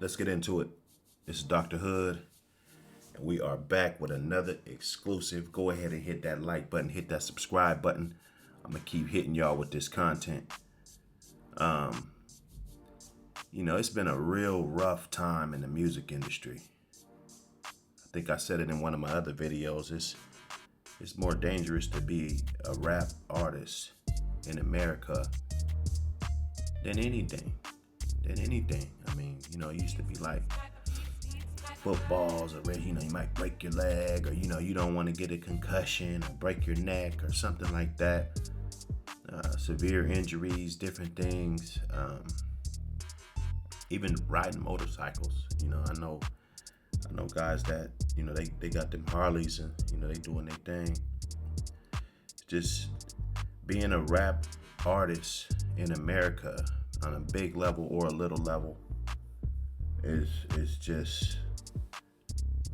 let's get into it. This is Dr. Hood, and we are back with another exclusive. Go ahead and hit that like button, hit that subscribe button. I'm gonna keep hitting y'all with this content. It's been a real rough time in the music industry. I think I said it in one of my other videos. It's more dangerous to be a rap artist in America than anything. I mean, it used to be like footballs, or you might break your leg, or you don't want to get a concussion or break your neck or something like that. Severe injuries, different things. Even riding motorcycles. I know guys that they got them Harleys, and they doing their thing. Just being a rap artist in America on a big level or a little level is just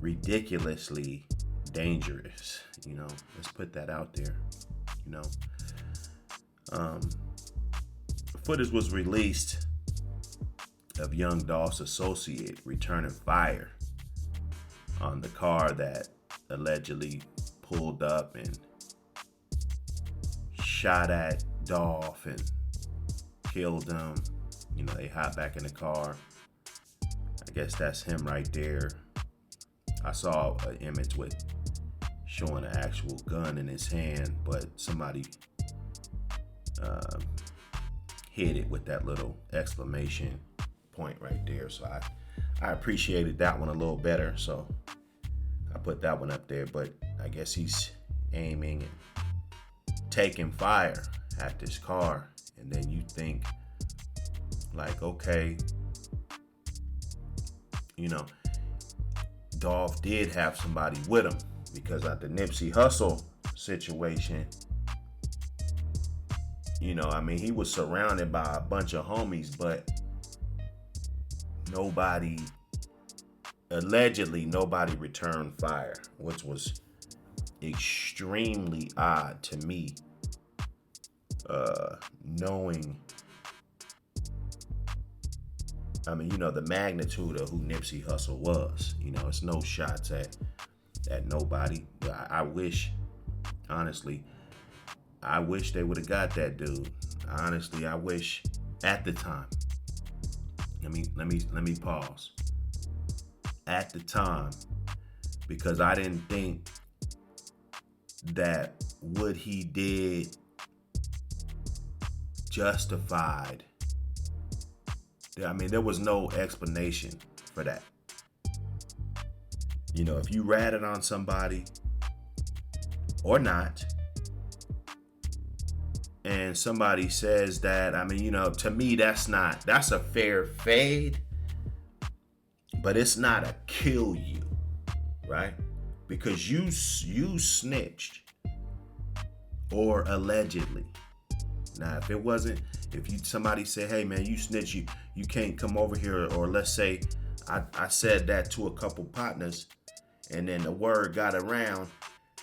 ridiculously dangerous. Let's put that out there. Footage was released of young Dolph's associate returning fire on the car that allegedly pulled up and shot at Dolph and killed him. They hop back in the car. I guess that's him right there. I saw an image showing an actual gun in his hand, but somebody hit it with that little exclamation point right there. So I appreciated that one a little better. So I put that one up there, but I guess he's aiming and taking fire at this car. And then you think like, okay, Dolph did have somebody with him, because at the Nipsey Hussle situation, he was surrounded by a bunch of homies, but allegedly nobody returned fire, which was extremely odd to me, knowing, the magnitude of who Nipsey Hussle was. It's no shots at nobody. But I wish, honestly, they would have got that dude. Honestly, I wish at the time. Let me pause. At the time, because I didn't think that what he did justified. There was no explanation for that. If you ratted on somebody or not, and somebody says that, to me, that's a fair fade, but it's not a kill you, right? Because you snitched, or allegedly. Now, if somebody said, hey man, you snitch, you can't come over here, or let's say I said that to a couple partners, and then the word got around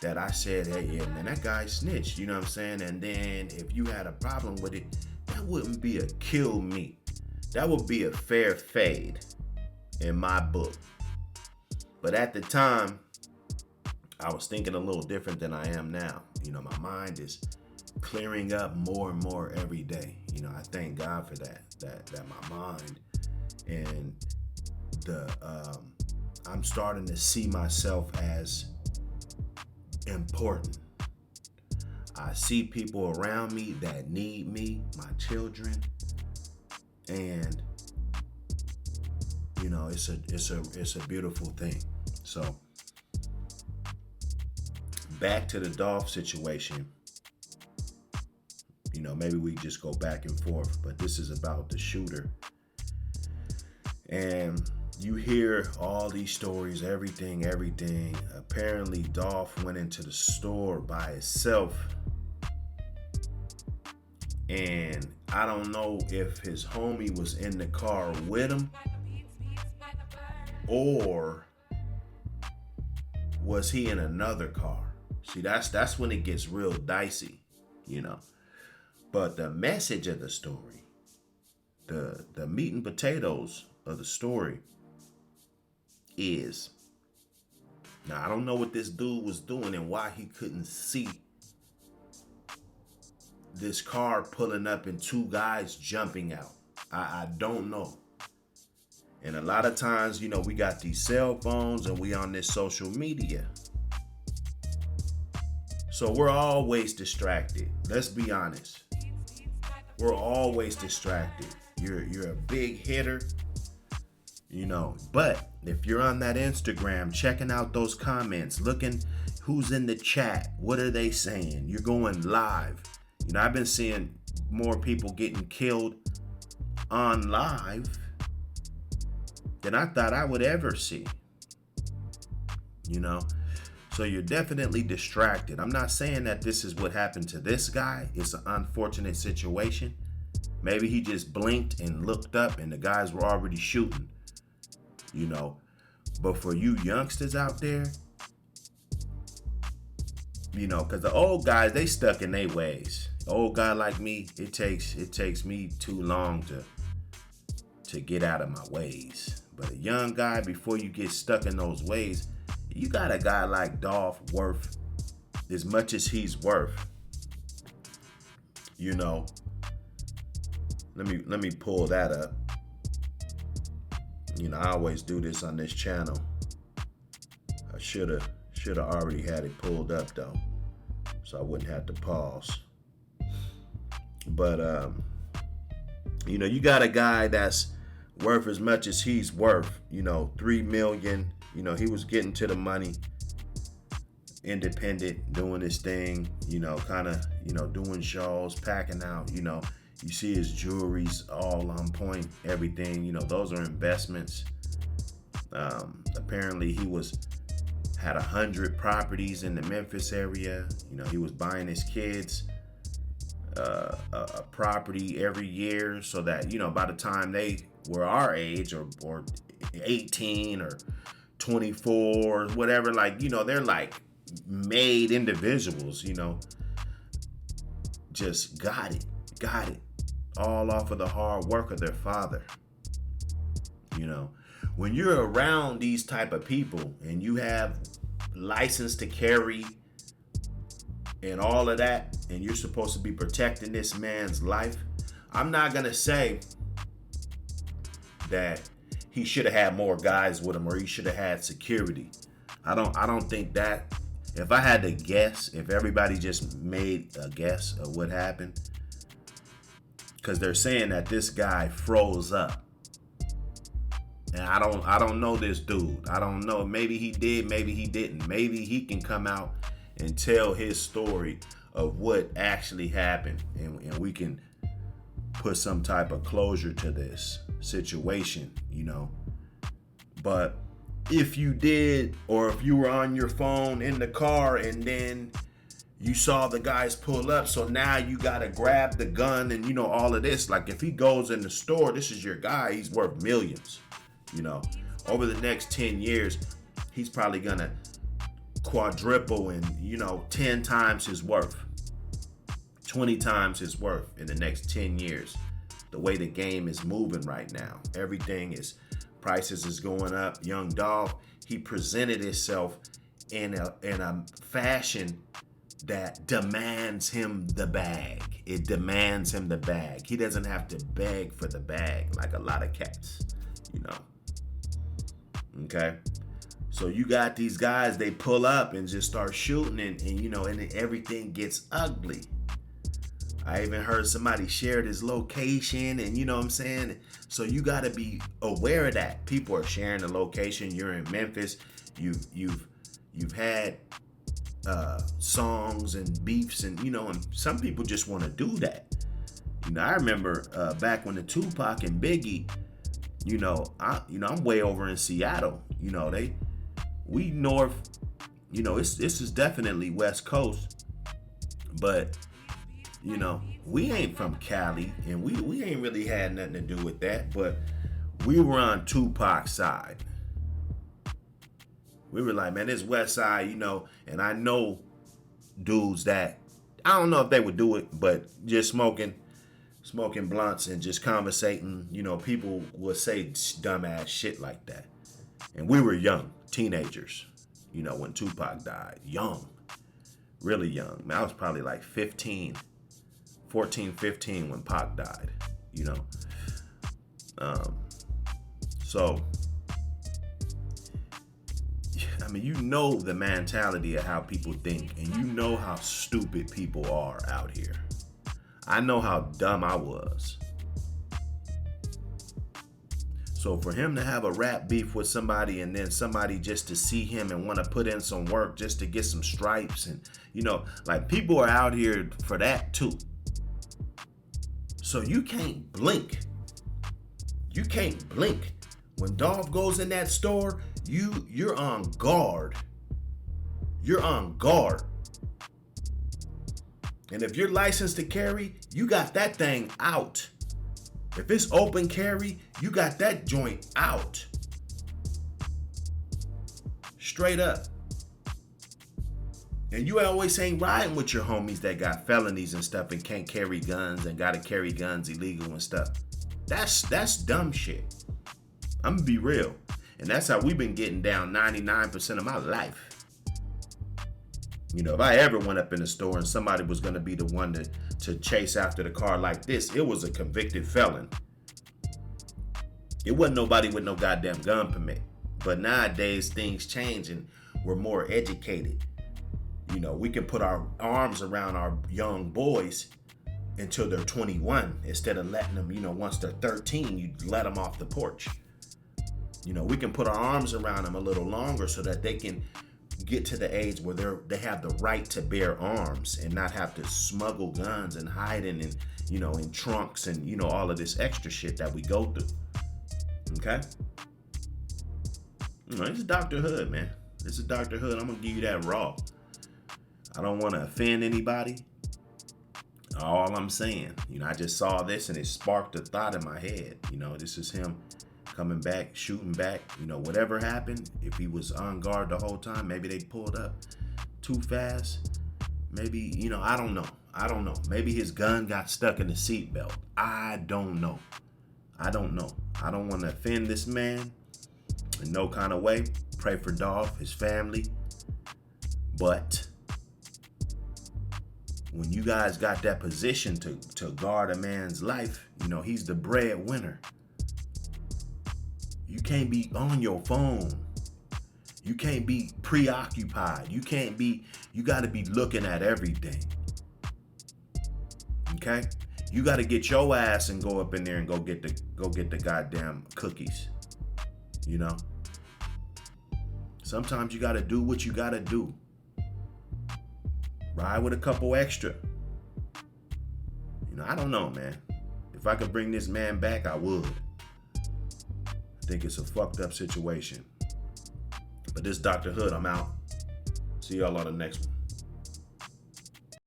that I said, hey, yeah, man, that guy snitched, you know what I'm saying? And then if you had a problem with it, that wouldn't be a kill me. That would be a fair fade in my book. But at the time, I was thinking a little different than I am now. My mind is clearing up more and more every day. I thank God for that my mind and I'm starting to see myself as important. I see people around me that need me, my children, and it's a beautiful thing. So back to the Dolph situation. Maybe we just go back and forth, but this is about the shooter. And you hear all these stories, everything. Apparently, Dolph went into the store by himself. And I don't know if his homie was in the car with him, or was he in another car. See, that's when it gets real dicey, But the message of the story, the meat and potatoes of the story is, now I don't know what this dude was doing and why he couldn't see this car pulling up and two guys jumping out. I don't know. And a lot of times, we got these cell phones and we on this social media. So we're always distracted. Let's be honest. We're always distracted. You're a big hitter, but if you're on that Instagram, checking out those comments, looking who's in the chat, what are they saying? You're going live. I've been seeing more people getting killed on live than I thought I would ever see. So you're definitely distracted. I'm not saying that this is what happened to this guy. It's an unfortunate situation. Maybe he just blinked and looked up and the guys were already shooting. But for you youngsters out there, because the old guys, they stuck in their ways. The old guy like me, it takes me too long to get out of my ways. But a young guy, before you get stuck in those ways, you got a guy like Dolph worth as much as he's worth. Let me pull that up. I always do this on this channel. I should have already had it pulled up though, so I wouldn't have to pause. But you got a guy that's worth as much as he's worth. $3 million. He was getting to the money, independent, doing his thing. Kind of doing shows, packing out. You see his jewelry's all on point, everything. Those are investments. Apparently he had 100 properties in the Memphis area. He was buying his kids a property every year so that, by the time they were our age or 18 or 24 or whatever, they're like made individuals, just got it all off of the hard work of their father. When you're around these type of people and you have license to carry and all of that, and you're supposed to be protecting this man's life, I'm not gonna say that he should have had more guys with him or he should have had security. I don't think that. If I had to guess, if everybody just made a guess of what happened, because they're saying that this guy froze up. And I don't know this dude. I don't know. Maybe he did, maybe he didn't. Maybe he can come out and tell his story of what actually happened, and we can put some type of closure to this situation, But if you did, or if you were on your phone in the car and then you saw the guys pull up, so now you gotta grab the gun and all of this. Like if he goes in the store, this is your guy, he's worth millions. Over the next 10 years, he's probably gonna quadruple and 10 times his worth, 20 times his worth in the next 10 years. The way the game is moving right now, prices is going up. Young Dolph, he presented himself in a fashion that demands him the bag. It demands him the bag. He doesn't have to beg for the bag like a lot of cats, Okay? So you got these guys, they pull up and just start shooting and then everything gets ugly. I even heard somebody share his location and you know what I'm saying? So you got to be aware of that. People are sharing the location. You're in Memphis. You've had songs and beefs and and some people just want to do that. I remember back when the Tupac and Biggie, I'm way over in Seattle. We north, this is definitely West Coast, but we ain't from Cali and we ain't really had nothing to do with that, but we were on Tupac's side. We were like, man, this West Side, and I know dudes that, I don't know if they would do it, but just smoking, smoking blunts and just conversating, people would say dumbass shit like that. And we were young, teenagers, when Tupac died. Young, really young. Man, I was probably like 15, 14, 15 when Pac died, So, I mean, the mentality of how people think, and how stupid people are out here. I know how dumb I was. So for him to have a rap beef with somebody and then somebody just to see him and want to put in some work just to get some stripes and, like people are out here for that too. So you can't blink. You can't blink. When Dolph goes in that store, you're on guard. You're on guard. And if you're licensed to carry, you got that thing out. If it's open carry, you got that joint out. Straight up. And you always ain't riding with your homies that got felonies and stuff and can't carry guns and gotta carry guns illegal and stuff. That's dumb shit. I'm gonna be real. And that's how we've been getting down 99% of my life. If I ever went up in the store and somebody was going to be the one to chase after the car like this, it was a convicted felon. It wasn't nobody with no goddamn gun permit. But nowadays, things change and we're more educated. We can put our arms around our young boys until they're 21 instead of letting them, once they're 13, you let them off the porch. We can put our arms around them a little longer so that they can get to the age where they have the right to bear arms and not have to smuggle guns and hiding in trunks and all of this extra shit that we go through. Okay? This is Dr. Hood, man. This is Dr. Hood. I'm gonna give you that raw. I don't want to offend anybody. All I'm saying, I just saw this and it sparked a thought in my head. This is him coming back, shooting back, whatever happened. If he was on guard the whole time, maybe they pulled up too fast. Maybe, I don't know. Maybe his gun got stuck in the seatbelt. I don't know. I don't want to offend this man in no kind of way. Pray for Dolph, his family. But when you guys got that position to guard a man's life, he's the breadwinner. You can't be on your phone. You can't be preoccupied. You got to be looking at everything. Okay? You got to get your ass and go up in there and go get the goddamn cookies. Sometimes you got to do what you got to do. Ride with a couple extra. I don't know, man. If I could bring this man back, I would. I think it's a fucked up situation. But this Dr. Hood, I'm out. See y'all on the next one.